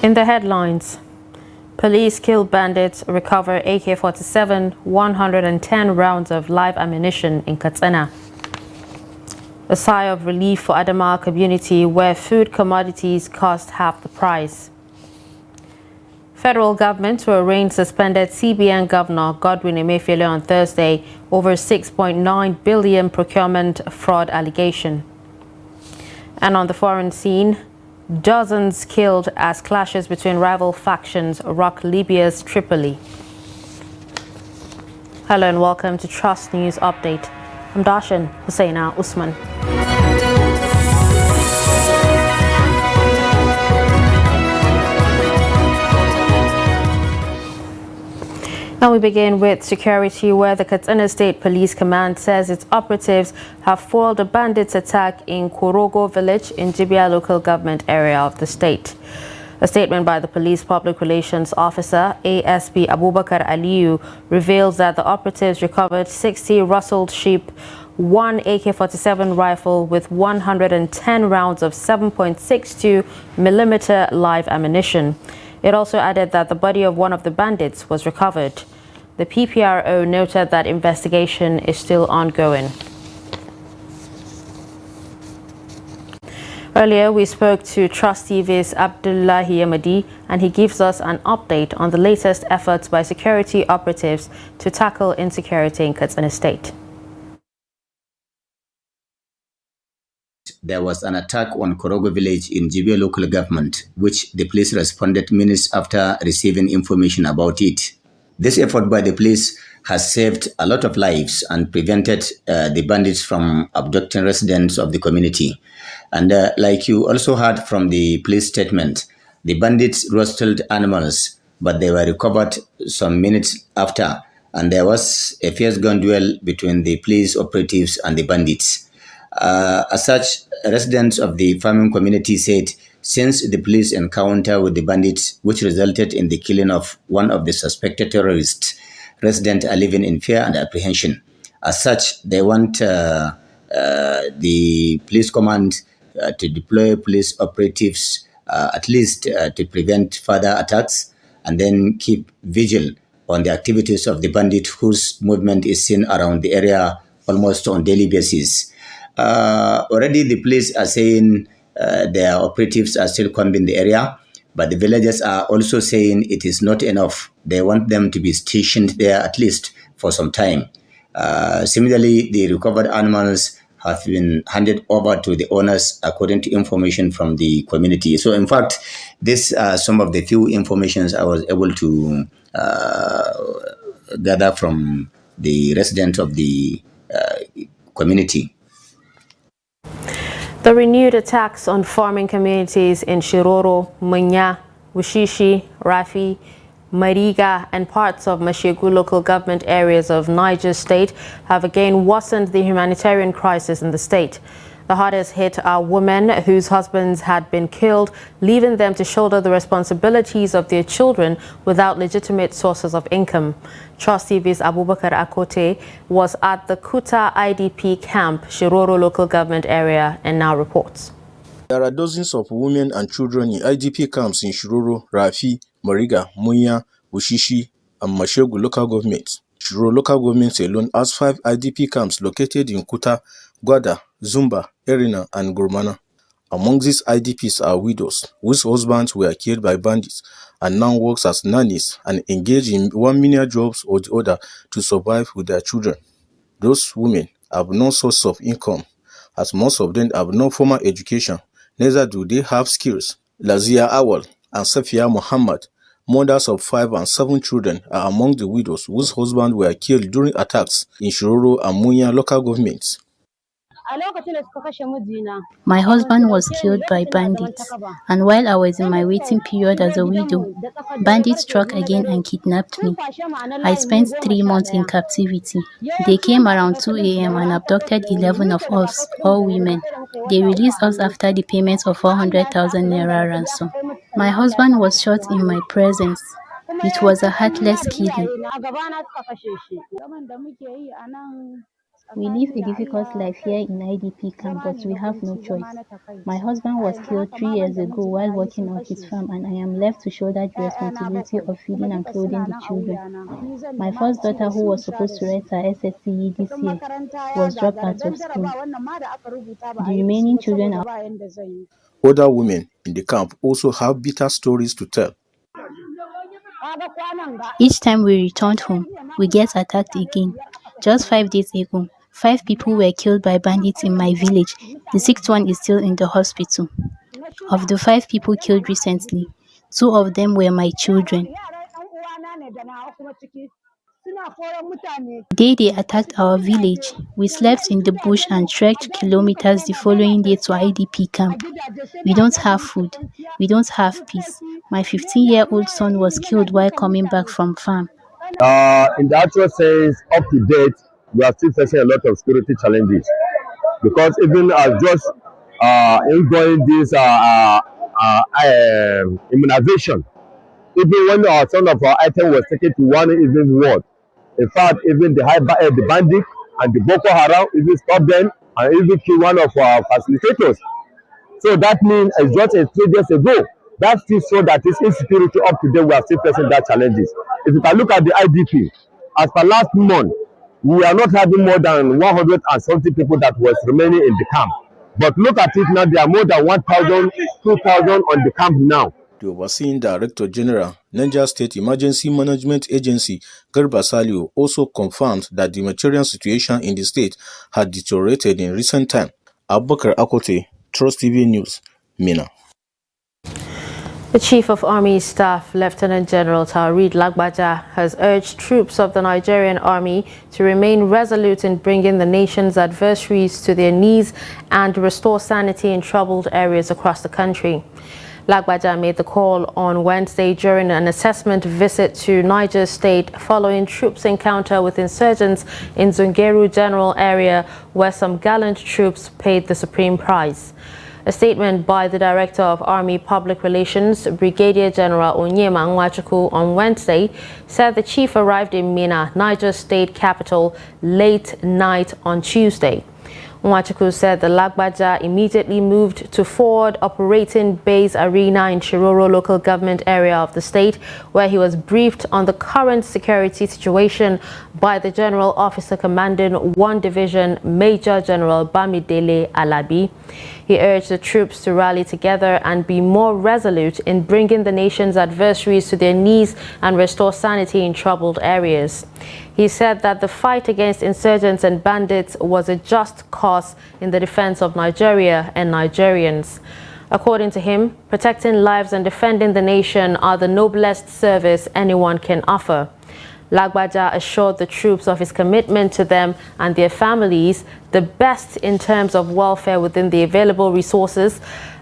In the headlines, police kill bandits, recover AK-47, 110 rounds of live ammunition in Katsina. A sigh of relief for Adamawa community where food commodities cost half the price. Federal government to arraign suspended CBN Governor Godwin Emefiele on Thursday over 6.9 billion procurement fraud allegation. And on the foreign scene, dozens killed as clashes between rival factions rock Libya's Tripoli. Hello and welcome to Trust News Update. I'm Darshan Hussaina Usman. Now we begin with security, where the Katsina State Police Command says its operatives have foiled a bandits' attack in Korogo village in Jibia local government area of the state. A statement by the police public relations officer, ASP Abubakar Aliyu, reveals that the operatives recovered 60 rustled sheep, one AK-47 rifle with 110 rounds of 7.62 millimeter live ammunition. It also added that the body of one of the bandits was recovered. The PPRO noted that investigation is still ongoing. Earlier, we spoke to Trust TV's Abdullahi Yamadi, and he gives us an update on the latest efforts by security operatives to tackle insecurity in Katsina State. There was an attack on Korogo village in Jibia local government, which the police responded minutes after receiving information about it. This effort by the police has saved a lot of lives and prevented the bandits from abducting residents of the community. And like you also heard from the police statement, the bandits rustled animals, but they were recovered some minutes after, and there was a fierce gun duel between the police operatives and the bandits. As such, residents of the farming community said since the police encounter with the bandits, which resulted in the killing of one of the suspected terrorists, residents are living in fear and apprehension. As such, they want the police command to deploy police operatives at least to prevent further attacks, and then keep vigil on the activities of the bandit whose movement is seen around the area almost on daily basis. Already the police are saying their operatives are still combing the area, but the villagers are also saying it is not enough. They want them to be stationed there at least for some time. Similarly, the recovered animals have been handed over to the owners according to information from the community. So in fact, these are some of the few informations I was able to gather from the residents of the community. The renewed attacks on farming communities in Shiroro, Munya, Wushishi, Rafi, Mariga, and parts of Mashegu local government areas of Niger State have again worsened the humanitarian crisis in the state. The hardest hit are women whose husbands had been killed, leaving them to shoulder the responsibilities of their children without legitimate sources of income. Trust TV's Abubakar Akote was at the Kuta IDP camp, Shiroro local government area, and now reports. There are dozens of women and children in IDP camps in Shiroro, Rafi, Mariga, Munya, Wushishi, and Mashegu local governments. Shiroro local government alone has 5 IDP camps located in Kuta, Gwada, Zumba, Erina, and Gurmana. Among these IDPs are widows whose husbands were killed by bandits and now works as nannies and engage in one menial jobs or the other to survive with their children. Those women have no source of income, as most of them have no formal education, neither do they have skills. Lazia Awal and Safia Muhammad, mothers of 5 and 7 children, are among the widows whose husbands were killed during attacks in Shiroro and Munya local governments. My husband was killed by bandits, and while I was in my waiting period as a widow, bandits struck again and kidnapped me. I spent 3 months in captivity. They came around 2 a.m. and abducted 11 of us, all women. They released us after the payment of 400,000 naira ransom. My husband was shot in my presence. It was a heartless killing. We live a difficult life here in IDP camp, but we have no choice. My husband was killed 3 years ago while working on his farm, and I am left to shoulder the responsibility of feeding and clothing the children. My first daughter, who was supposed to write her SSCE this year, was dropped out of school. The remaining children are... Other women in the camp also have bitter stories to tell. Each time we returned home, we get attacked again. Just 5 days ago, 5 people were killed by bandits in my village. The 6th one is still in the hospital. Of the 5 people killed recently, 2 of them were my children. The day they attacked our village, we slept in the bush and trekked kilometers the following day to IDP camp. We don't have food. We don't have peace. My 15-year-old son was killed while coming back from farm. In the actual sense, up to date, we are still facing a lot of security challenges because even as just enjoying this immunization, even when some of our items was taken to one even ward, in fact, even the bandit and the Boko Haram even stopped them and even killed one of our facilitators. So that means it's just 3 days ago. That still shows that this insecurity up to date, we are still facing that challenges. If you can look at the IDP, as per last month, we are not having more than 170 people that was remaining in the camp. But look at it now, there are more than 1,000, 2,000 on the camp now. The overseeing Director General, Niger State Emergency Management Agency, Garba Saliu, also confirmed that the humanitarian situation in the state had deteriorated in recent time. Abubakar Akote, Trust TV News, Mina. The Chief of Army Staff, Lieutenant General Taoreed Lagbaja, has urged troops of the Nigerian Army to remain resolute in bringing the nation's adversaries to their knees and restore sanity in troubled areas across the country. Lagbaja made the call on Wednesday during an assessment visit to Niger State following troops' encounter with insurgents in Zungeru General area, where some gallant troops paid the supreme price. A statement by the Director of Army Public Relations, Brigadier General Onyema Nwachukwu, on Wednesday said the chief arrived in Mina, Niger State capital, late night on Tuesday. Nwachukwu said the Lagbaja immediately moved to Forward Operating Base Arena in Shiroro local government area of the state, where he was briefed on the current security situation by the General Officer Commanding 1 Division, Major General Bamidele Alabi. He urged the troops to rally together and be more resolute in bringing the nation's adversaries to their knees and restore sanity in troubled areas. He said that the fight against insurgents and bandits was a just cause in the defense of Nigeria and Nigerians. According to him, protecting lives and defending the nation are the noblest service anyone can offer. Lagbaja assured the troops of his commitment to them and their families, the best in terms of welfare within the available resources,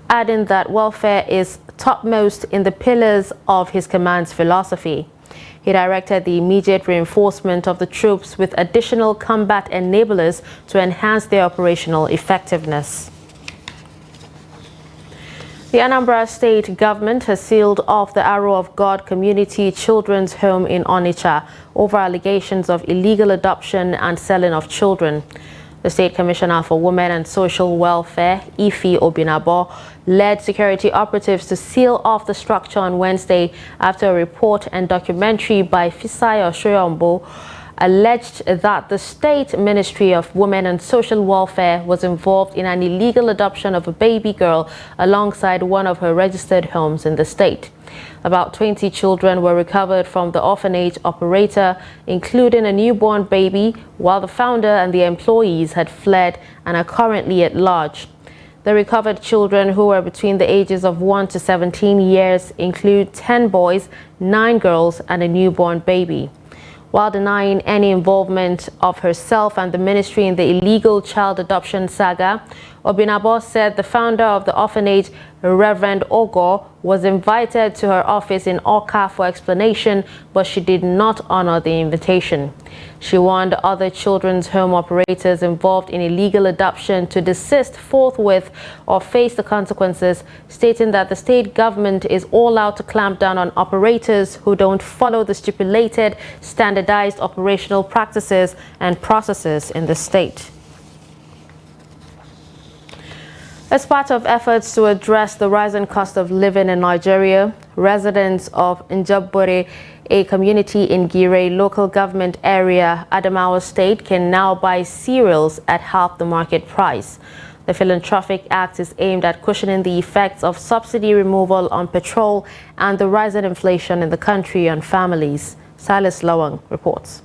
adding that welfare is topmost in the pillars of his command's philosophy. He directed the immediate reinforcement of the troops with additional combat enablers to enhance their operational effectiveness. The Anambra State government has sealed off the Arrow of God Community Children's Home in Onitsha over allegations of illegal adoption and selling of children. The State Commissioner for Women and Social Welfare, Ife Obinabo, led security operatives to seal off the structure on Wednesday after a report and documentary by Fisai Oshoyombo alleged that the State Ministry of Women and Social Welfare was involved in an illegal adoption of a baby girl alongside one of her registered homes in the state. About 20 children were recovered from the orphanage operator, including a newborn baby, while the founder and the employees had fled and are currently at large. The recovered children, who were between the ages of 1 to 17 years, include 10 boys, 9 girls, and a newborn baby. While denying any involvement of herself and the ministry in the illegal child adoption saga, Obinabo said the founder of the orphanage, Reverend Ogo, was invited to her office in Awka for explanation, but she did not honor the invitation. She warned other children's home operators involved in illegal adoption to desist forthwith or face the consequences, stating that the state government is all out to clamp down on operators who don't follow the stipulated standardized operational practices and processes in the state. As part of efforts to address the rising cost of living in Nigeria, residents of Njabure, a community in Gire local government area, Adamawa State, can now buy cereals at half the market price. The Philanthropic Act is aimed at cushioning the effects of subsidy removal on petrol and the rising inflation in the country on families. Silas Lawang reports.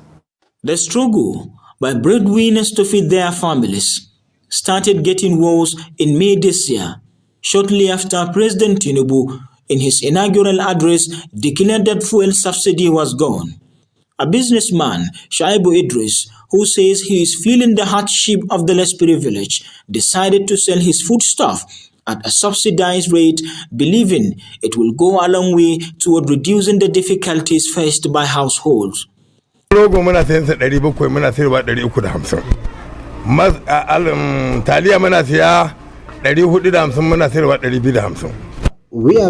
The struggle by breadwinners to feed their families started getting worse in May this year, shortly after President Tinubu, in his inaugural address, declared that fuel subsidy was gone. A businessman, Shaibu Idris, who says he is feeling the hardship of the less privileged, decided to sell his foodstuff at a subsidized rate, believing it will go a long way toward reducing the difficulties faced by households. We are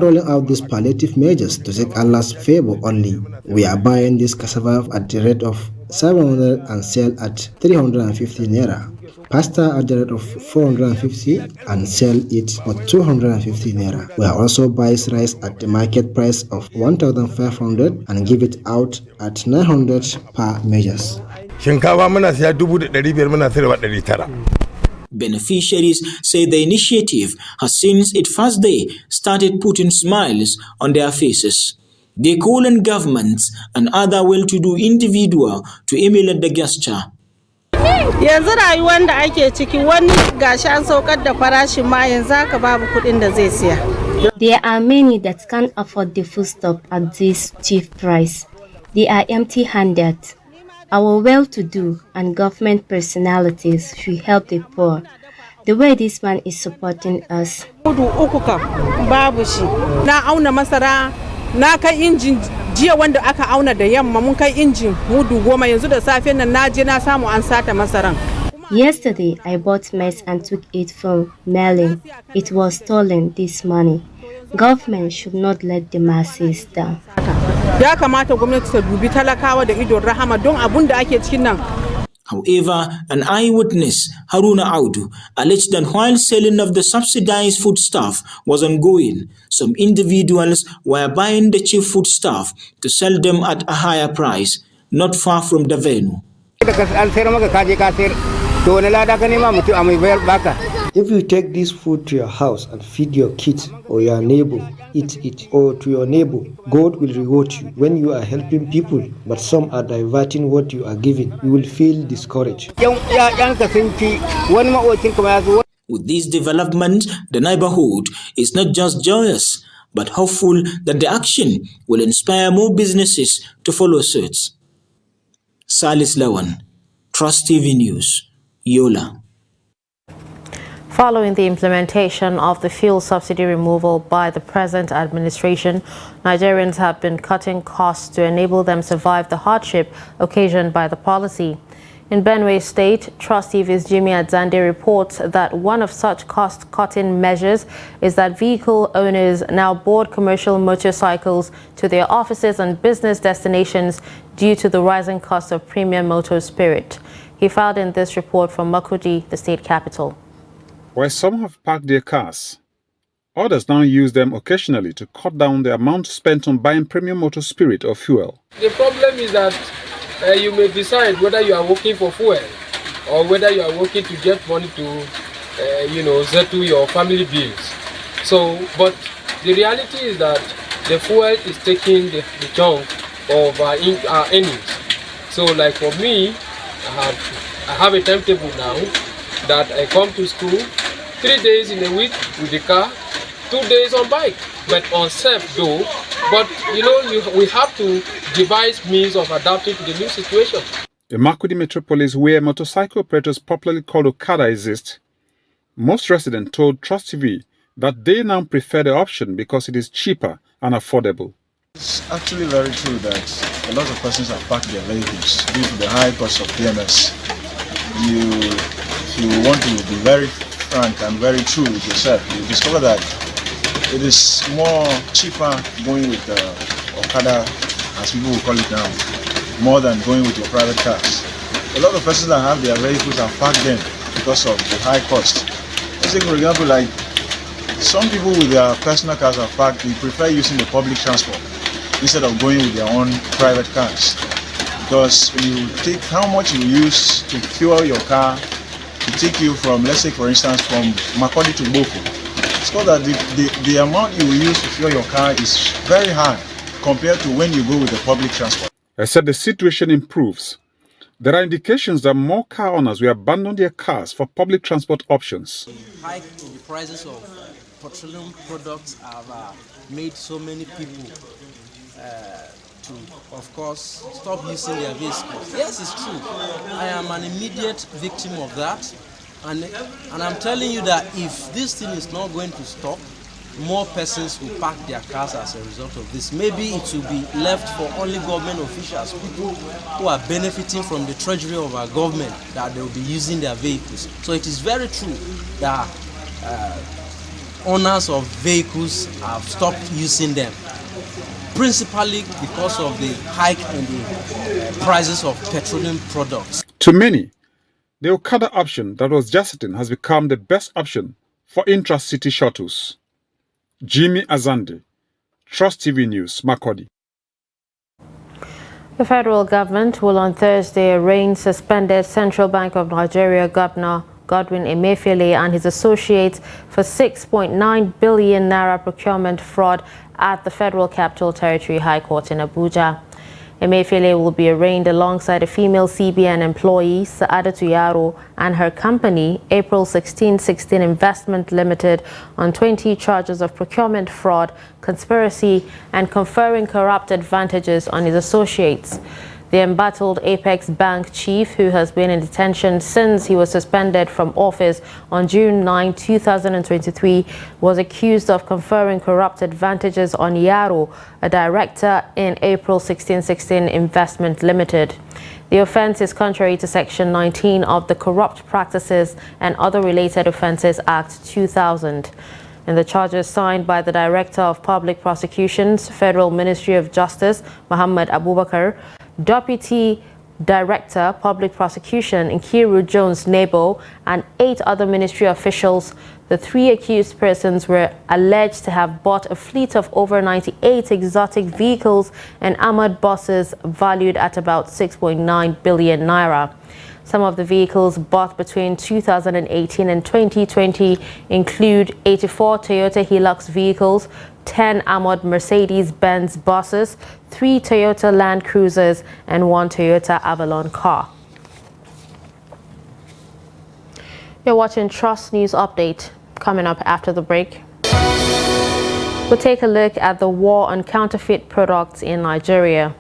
rolling out these palliative measures to seek Allah's favor only. We are buying this cassava at the rate of 700 and sell at 350 naira. Pasta at the rate of 450 and sell it for 250 naira. We are also buying rice at the market price of 1,500 and give it out at 900 per measures. Beneficiaries say the initiative has since its first day started putting smiles on their faces. They call on governments and other well-to-do individuals to emulate the gesture. Yanzu rayuwar da ake ciki wani gashi an saukar da farashin ma yanzu haka babu kuɗin da zai siya. There are many that can't afford the foodstuff at this cheap price. They are empty-handed. Our well-to-do and government personalities should help the poor, the way this man is supporting us. Mudu uku kam babu shi. Na auna masara, na kai injin jiya wanda aka auna da yamma mun kai injin mudu 10 yanzu da safen nan naje na samu an sata masaran. Yesterday, I bought maize and took it from Merlin. It was stolen this morning. Government should not let the masses down. Ya kamata gwamnati ta dubi talakawa da idon rahama don abun da ake cikin nan. However, an eyewitness, Haruna Audu, alleged that while selling of the subsidized foodstuff was ongoing, some individuals were buying the cheap foodstuff to sell them at a higher price, not far from the venue. If you take this food to your house and feed your kids or your neighbor, eat it, or to your neighbor, God will reward you when you are helping people, but some are diverting what you are giving. You will feel discouraged. With this development, the neighborhood is not just joyous, but hopeful that the action will inspire more businesses to follow suit. Salis Lawan, Trust TV News, Yola. Following the implementation of the fuel subsidy removal by the present administration, Nigerians have been cutting costs to enable them survive the hardship occasioned by the policy. In Benue State, Trust TV's Jimmy Adzande reports that one of such cost-cutting measures is that vehicle owners now board commercial motorcycles to their offices and business destinations due to the rising cost of premium motor spirit. He filed in this report from Makurdi, the state capital. Where some have parked their cars, others now use them occasionally to cut down the amount spent on buying premium motor spirit or fuel. The problem is that you may decide whether you are working for fuel or whether you are working to get money to, settle your family bills. So, but the reality is that the fuel is taking the chunk of our earnings. So, like for me, I have a timetable now that I come to school 3 days in a week with the car, 2 days on bike, but on self though. But we have to devise means of adapting to the new situation. The Makurdi metropolis, where motorcycle operators popularly called Okada exist, Most residents told Trust TV that they now prefer the option because it is cheaper and affordable. It's actually very true that a lot of persons have parked their vehicles due to the high cost of PMS. If you want to be very frank and very true with yourself, you discover that it is more cheaper going with Okada, as people will call it now, more than going with your private cars. A lot of persons that have their vehicles have parked them because of the high cost. Let's take, for example, like some people with their personal cars are parked, they prefer using the public transport instead of going with their own private cars. Because when you take how much you use to fuel your car to take you from, let's say for instance, from Makurdi to Boko, it's called that the amount you will use to fuel your car is very high compared to when you go with the public transport. Except the situation improves, there are indications that more car owners will abandon their cars for public transport options. Hike in the prices of petroleum products have made so many people to, of course, stop using their vehicles. Yes, it's true. I am an immediate victim of that. And I'm telling you that if this thing is not going to stop, more persons will park their cars as a result of this. Maybe it will be left for only government officials, people who are benefiting from the treasury of our government, that they will be using their vehicles. So it is very true that owners of vehicles have stopped using them, principally because of the hike in the prices of petroleum products. To many, the Okada option that was Jasitin has become the best option for intra-city shuttles. Jimmy Azande, Trust TV News, Makurdi. The federal government will on Thursday arraign suspended Central Bank of Nigeria Governor Godwin Emefiele and his associates for 6.9 billion naira procurement fraud at the Federal Capital Territory High Court in Abuja. Emefiele will be arraigned alongside a female CBN employee, Saadatu Yaro, and her company, April 1616 Investment Limited, on 20 charges of procurement fraud, conspiracy, and conferring corrupt advantages on his associates. The embattled Apex Bank chief, who has been in detention since he was suspended from office on June 9, 2023, was accused of conferring corrupt advantages on Yaro, a director in April 1616 Investment Limited. The offence is contrary to Section 19 of the Corrupt Practices and Other Related Offences Act 2000. In the charges signed by the Director of Public Prosecutions, Federal Ministry of Justice, Muhammad Abubakar, Deputy Director, Public Prosecution, Nkiru Jones Nebo, and 8 other ministry officials, the 3 accused persons were alleged to have bought a fleet of over 98 exotic vehicles and armored buses valued at about 6.9 billion naira. Some of the vehicles bought between 2018 and 2020 include 84 Toyota Hilux vehicles, 10 armored Mercedes-Benz buses, 3 Toyota Land Cruisers, and 1 Toyota Avalon car. You're watching Trust News Update. Coming up after the break, we'll take a look at the war on counterfeit products in Nigeria.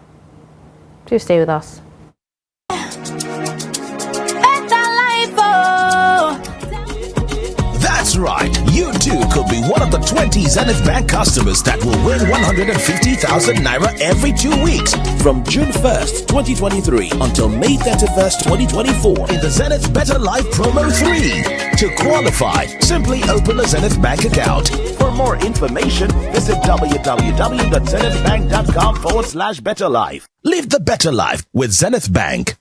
Do stay with us. That's right. You too could be one of the 20 Zenith Bank customers that will win 150,000 naira every 2 weeks from June 1st, 2023 until May 31st, 2024 in the Zenith Better Life Promo 3. To qualify, simply open a Zenith Bank account. For more information, visit www.zenithbank.com/betterlife. Live the better life with Zenith Bank.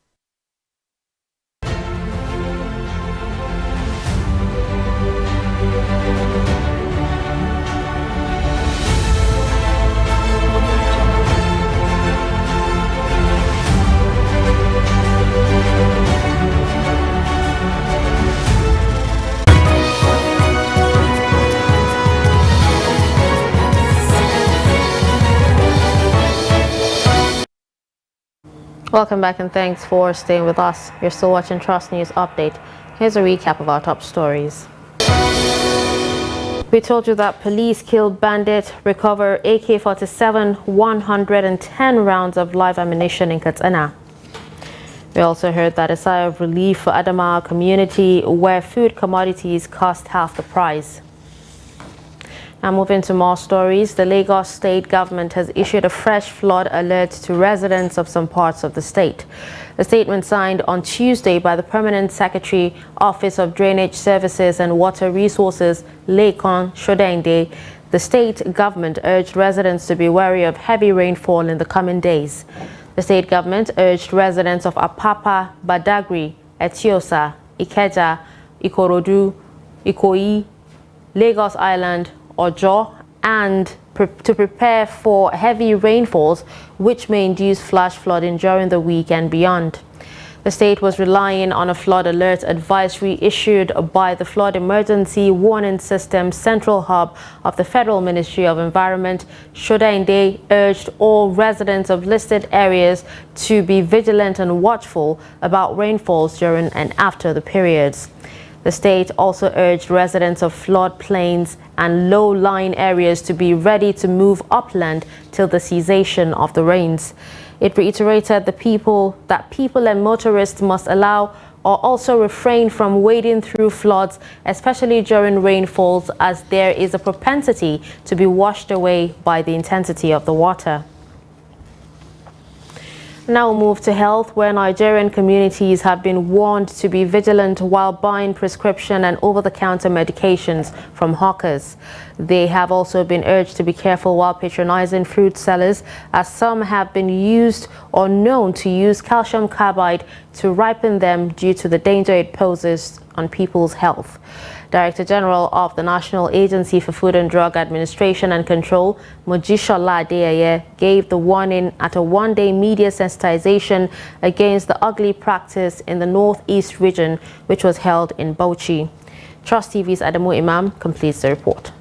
Welcome back and thanks for staying with us. You're still watching Trust News Update. Here's a recap of our top stories. We told you that police killed bandit, recover AK-47, 110 rounds of live ammunition in Katsina. We also heard that a sigh of relief for Adamawa community where food commodities cost half the price. Now moving to more stories, the Lagos state government has issued a fresh flood alert to residents of some parts of the state. A statement signed on Tuesday by the Permanent Secretary, Office of Drainage Services and Water Resources, Lekan Shodende, the state government urged residents to be wary of heavy rainfall in the coming days. The state government urged residents of Apapa, Badagry, Etiosa, Ikeja, Ikorodu, Ikoyi, Lagos Island, Ojo, and to prepare for heavy rainfalls which may induce flash flooding during the week and beyond. The state was relying on a flood alert advisory issued by the Flood Emergency Warning System Central Hub of the Federal Ministry of Environment. Shodende urged all residents of listed areas to be vigilant and watchful about rainfalls during and after the periods. The state also urged residents of floodplains and low-lying areas to be ready to move upland till the cessation of the rains. It reiterated that people and motorists must allow or also refrain from wading through floods, especially during rainfalls, as there is a propensity to be washed away by the intensity of the water. Now we'll move to health, where Nigerian communities have been warned to be vigilant while buying prescription and over-the-counter medications from hawkers. They have also been urged to be careful while patronizing fruit sellers, as some have been used or known to use calcium carbide to ripen them due to the danger it poses on people's health. Director General of the National Agency for Food and Drug Administration and Control, Mojishola Adeyeye, gave the warning at a one-day media sensitization against the ugly practice in the Northeast region, which was held in Bauchi. Trust TV's Adamu Imam completes the report.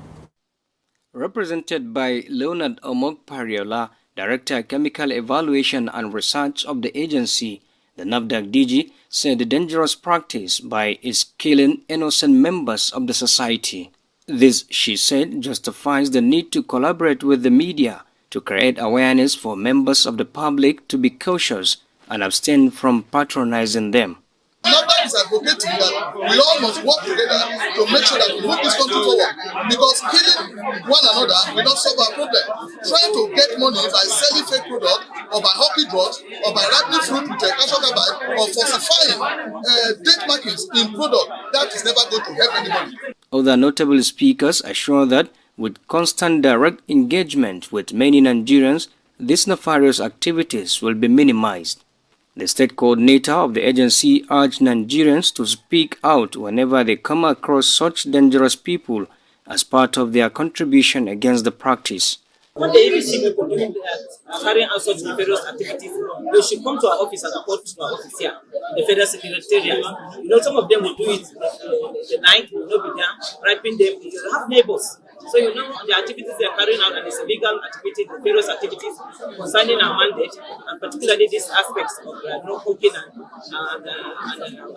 Represented by Leonard Omog-Pariola, Director Chemical Evaluation and Research of the agency, the NAFDAC DG said the dangerous practice by is killing innocent members of the society. This, she said, justifies the need to collaborate with the media to create awareness for members of the public to be cautious and abstain from patronizing them. NAFDAC is advocating that we all must work together to make sure that we move this country forward, because killing one another will not solve our problem. Trying to get money by selling fake products or by hawking drugs or by ripening fruit with a calcium carbide or falsifying date markings in product, that is never going to help anybody. Other notable speakers assure that with constant direct engagement with many Nigerians, these nefarious activities will be minimized. The state coordinator of the agency urged Nigerians to speak out whenever they come across such dangerous people as part of their contribution against the practice. When the ABC people carrying out such nefarious activities, they should come to our office and report to our office here, the Federal Secretariat. You know, some of them will do it the night, will not be there, ripening them. You have neighbors. So you know the activities they are carrying out, and it's illegal activities, nefarious activities concerning our mandate, and particularly these aspects of cooking and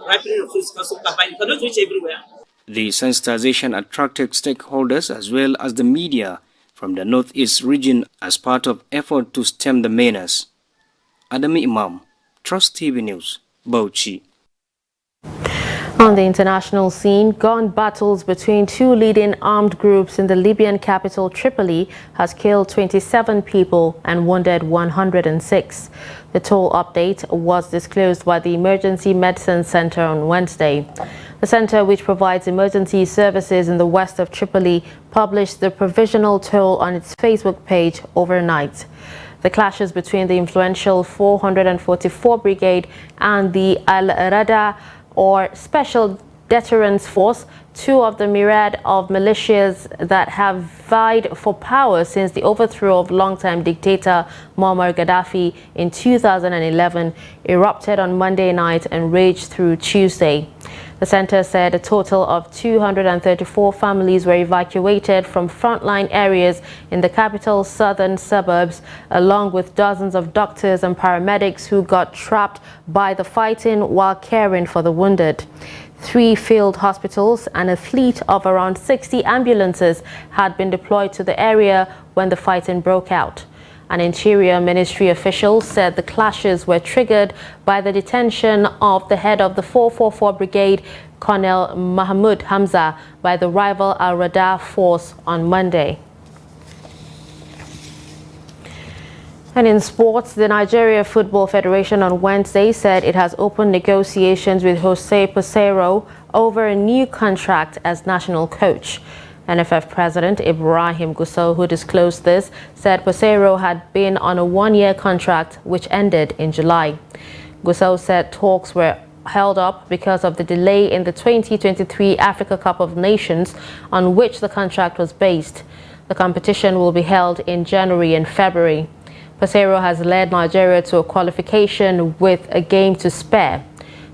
ripening of fruits. You cannot reach everywhere. The sensitization attracted stakeholders as well as the media from the Northeast region as part of effort to stem the menace. Adami Imam, Trust TV News, Bauchi. On the international scene, gun battles between two leading armed groups in the Libyan capital Tripoli has killed 27 people and wounded 106. The toll update was disclosed by the Emergency Medicine Center on Wednesday. The center, which provides emergency services in the west of Tripoli, published the provisional toll on its Facebook page overnight. The clashes between the influential 444 Brigade and the Al-Rada, or Special Deterrence Force, two of the myriad of militias that have vied for power since the overthrow of longtime dictator Muammar Gaddafi in 2011, erupted on Monday night and raged through Tuesday. The center said a total of 234 families were evacuated from frontline areas in the capital's southern suburbs, along with dozens of doctors and paramedics who got trapped by the fighting while caring for the wounded. 3 field hospitals and a fleet of around 60 ambulances had been deployed to the area when the fighting broke out. An Interior Ministry official said the clashes were triggered by the detention of the head of the 444 Brigade, Colonel Mahmoud Hamza, by the rival Al-Rada force on Monday. And in sports, the Nigeria Football Federation on Wednesday said it has opened negotiations with Jose Peseiro over a new contract as national coach. NFF President Ibrahim Gusau, who disclosed this, said Peseiro had been on a one-year contract which ended in July. Gusau said talks were held up because of the delay in the 2023 Africa Cup of Nations on which the contract was based. The competition will be held in January and February. Peseiro has led Nigeria to a qualification with a game to spare.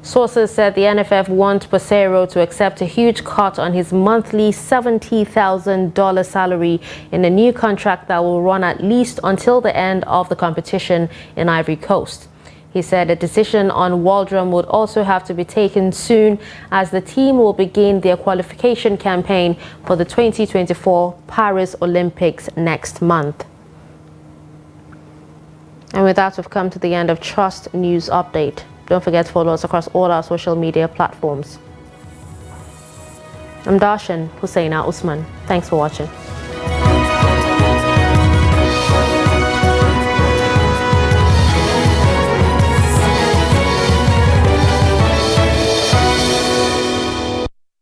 Sources said the NFF want Peseiro to accept a huge cut on his monthly $70,000 salary in a new contract that will run at least until the end of the competition in Ivory Coast. He said a decision on Waldrum would also have to be taken soon, as the team will begin their qualification campaign for the 2024 Paris Olympics next month. And with that, we've come to the end of Trust News Update. Don't forget to follow us across all our social media platforms. I'm Darshan Hussaina Usman. Thanks for watching.